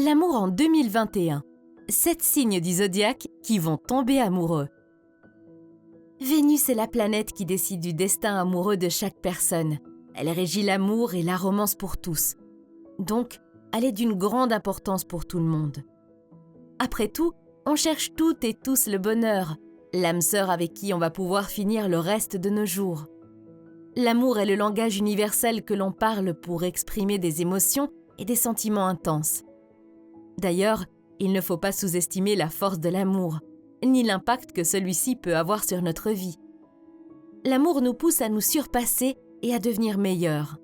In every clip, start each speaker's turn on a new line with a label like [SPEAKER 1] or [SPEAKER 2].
[SPEAKER 1] L'amour en 2021. 7 signes du zodiaque qui vont tomber amoureux. Vénus est la planète qui décide du destin amoureux de chaque personne. Elle régit l'amour et la romance pour tous. Donc, elle est d'une grande importance pour tout le monde. Après tout, on cherche toutes et tous le bonheur, l'âme sœur avec qui on va pouvoir finir le reste de nos jours. L'amour est le langage universel que l'on parle pour exprimer des émotions et des sentiments intenses. D'ailleurs, il ne faut pas sous-estimer la force de l'amour, ni l'impact que celui-ci peut avoir sur notre vie. L'amour nous pousse à nous surpasser et à devenir meilleurs.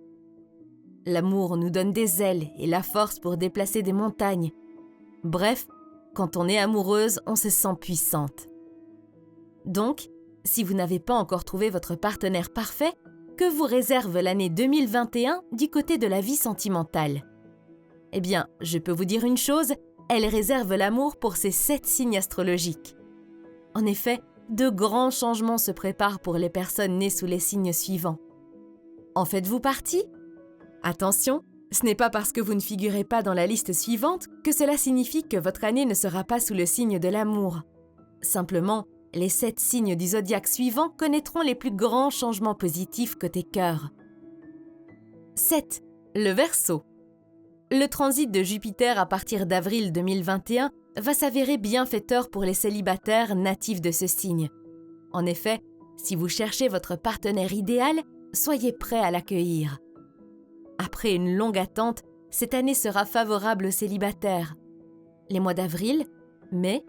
[SPEAKER 1] L'amour nous donne des ailes et la force pour déplacer des montagnes. Bref, quand on est amoureuse, on se sent puissante. Donc, si vous n'avez pas encore trouvé votre partenaire parfait, que vous réserve l'année 2021 du côté de la vie sentimentale ? Eh bien, je peux vous dire une chose, elle réserve l'amour pour ces 7 signes astrologiques. En effet, de grands changements se préparent pour les personnes nées sous les signes suivants. En faites-vous partie ? Attention, ce n'est pas parce que vous ne figurez pas dans la liste suivante que cela signifie que votre année ne sera pas sous le signe de l'amour. Simplement, les 7 signes du zodiaque suivant connaîtront les plus grands changements positifs côté cœur. 7. Le Verseau. Le transit de Jupiter à partir d'avril 2021 va s'avérer bienfaiteur pour les célibataires natifs de ce signe. En effet, si vous cherchez votre partenaire idéal, soyez prêts à l'accueillir. Après une longue attente, cette année sera favorable aux célibataires. Les mois d'avril, mai,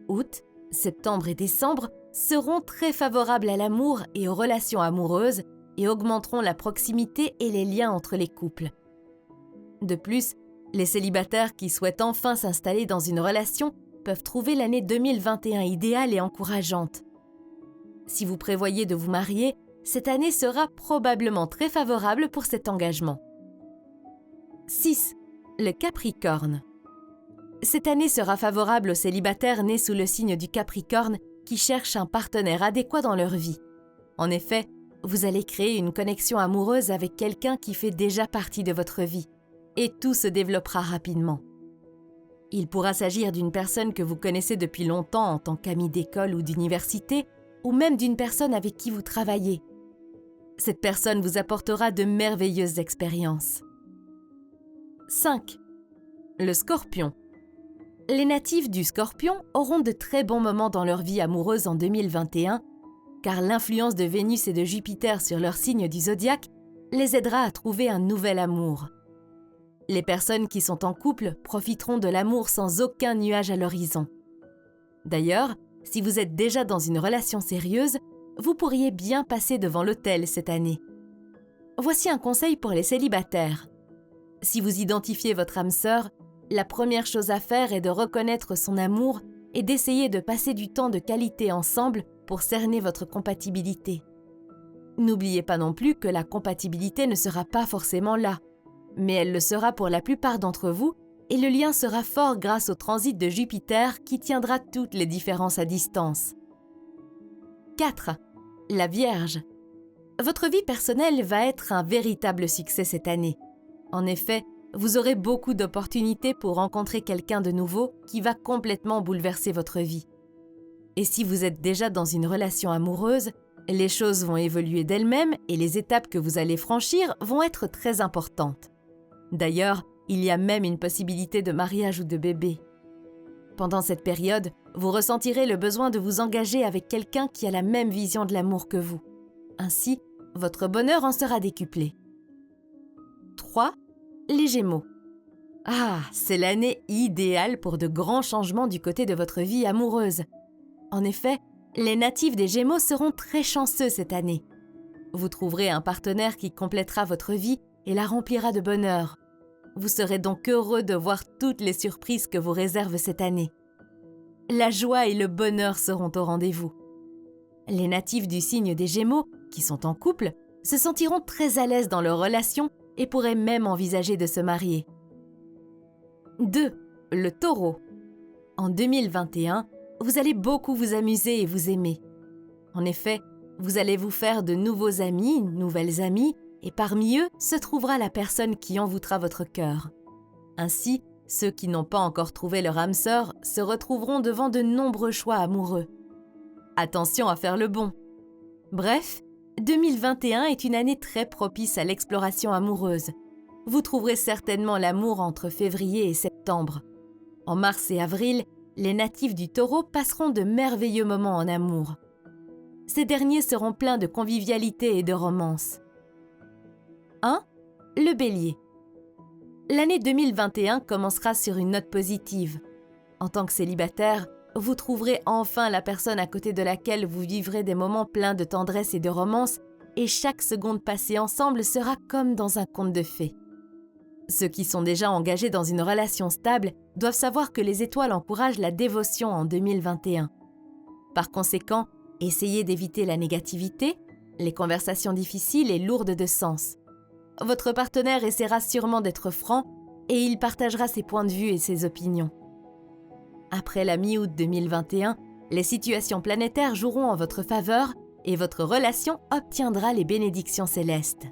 [SPEAKER 1] août, septembre et décembre seront très favorables à l'amour et aux relations amoureuses et augmenteront la proximité et les liens entre les couples. De plus, les célibataires qui souhaitent enfin s'installer dans une relation peuvent trouver l'année 2021 idéale et encourageante. Si vous prévoyez de vous marier, cette année sera probablement très favorable pour cet engagement. 6. Le Capricorne. Cette année sera favorable aux célibataires nés sous le signe du Capricorne qui cherchent un partenaire adéquat dans leur vie. En effet, vous allez créer une connexion amoureuse avec quelqu'un qui fait déjà partie de votre vie. Et tout se développera rapidement. Il pourra s'agir d'une personne que vous connaissez depuis longtemps en tant qu'ami d'école ou d'université, ou même d'une personne avec qui vous travaillez. Cette personne vous apportera de merveilleuses expériences. 5. Le Scorpion. Les natifs du Scorpion auront de très bons moments dans leur vie amoureuse en 2021, car l'influence de Vénus et de Jupiter sur leur signe du zodiaque les aidera à trouver un nouvel amour. Les personnes qui sont en couple profiteront de l'amour sans aucun nuage à l'horizon. D'ailleurs, si vous êtes déjà dans une relation sérieuse, vous pourriez bien passer devant l'autel cette année. Voici un conseil pour les célibataires. Si vous identifiez votre âme sœur, la première chose à faire est de reconnaître son amour et d'essayer de passer du temps de qualité ensemble pour cerner votre compatibilité. N'oubliez pas non plus que la compatibilité ne sera pas forcément là, mais elle le sera pour la plupart d'entre vous et le lien sera fort grâce au transit de Jupiter qui tiendra toutes les différences à distance. 4. La Vierge. Votre vie personnelle va être un véritable succès cette année. En effet, vous aurez beaucoup d'opportunités pour rencontrer quelqu'un de nouveau qui va complètement bouleverser votre vie. Et si vous êtes déjà dans une relation amoureuse, les choses vont évoluer d'elles-mêmes et les étapes que vous allez franchir vont être très importantes. D'ailleurs, il y a même une possibilité de mariage ou de bébé. Pendant cette période, vous ressentirez le besoin de vous engager avec quelqu'un qui a la même vision de l'amour que vous. Ainsi, votre bonheur en sera décuplé. 3. Les Gémeaux. Ah, c'est l'année idéale pour de grands changements du côté de votre vie amoureuse. En effet, les natifs des Gémeaux seront très chanceux cette année. Vous trouverez un partenaire qui complétera votre vie et la remplira de bonheur. Vous serez donc heureux de voir toutes les surprises que vous réserve cette année. La joie et le bonheur seront au rendez-vous. Les natifs du signe des Gémeaux, qui sont en couple, se sentiront très à l'aise dans leur relation et pourraient même envisager de se marier. 2. Le Taureau. En 2021, vous allez beaucoup vous amuser et vous aimer. En effet, vous allez vous faire de nouveaux amis, nouvelles amies, et parmi eux se trouvera la personne qui envoûtera votre cœur. Ainsi, Ceux qui n'ont pas encore trouvé leur âme sœur se retrouveront devant de nombreux choix amoureux. Attention à faire le bon. Bref, 2021 est une année très propice à l'exploration amoureuse. Vous trouverez certainement l'amour entre février et septembre. En mars et avril, les natifs du Taureau passeront de merveilleux moments en amour. Ces derniers seront pleins de convivialité et de romance. 1. Le Bélier. L'année 2021 commencera sur une note positive. En tant que célibataire, vous trouverez enfin la personne à côté de laquelle vous vivrez des moments pleins de tendresse et de romance, et chaque seconde passée ensemble sera comme dans un conte de fées. Ceux qui sont déjà engagés dans une relation stable doivent savoir que les étoiles encouragent la dévotion en 2021. Par conséquent, essayez d'éviter la négativité, les conversations difficiles et lourdes de sens. Votre partenaire essaiera sûrement d'être franc et il partagera ses points de vue et ses opinions. Après la mi-août 2021, les situations planétaires joueront en votre faveur et votre relation obtiendra les bénédictions célestes.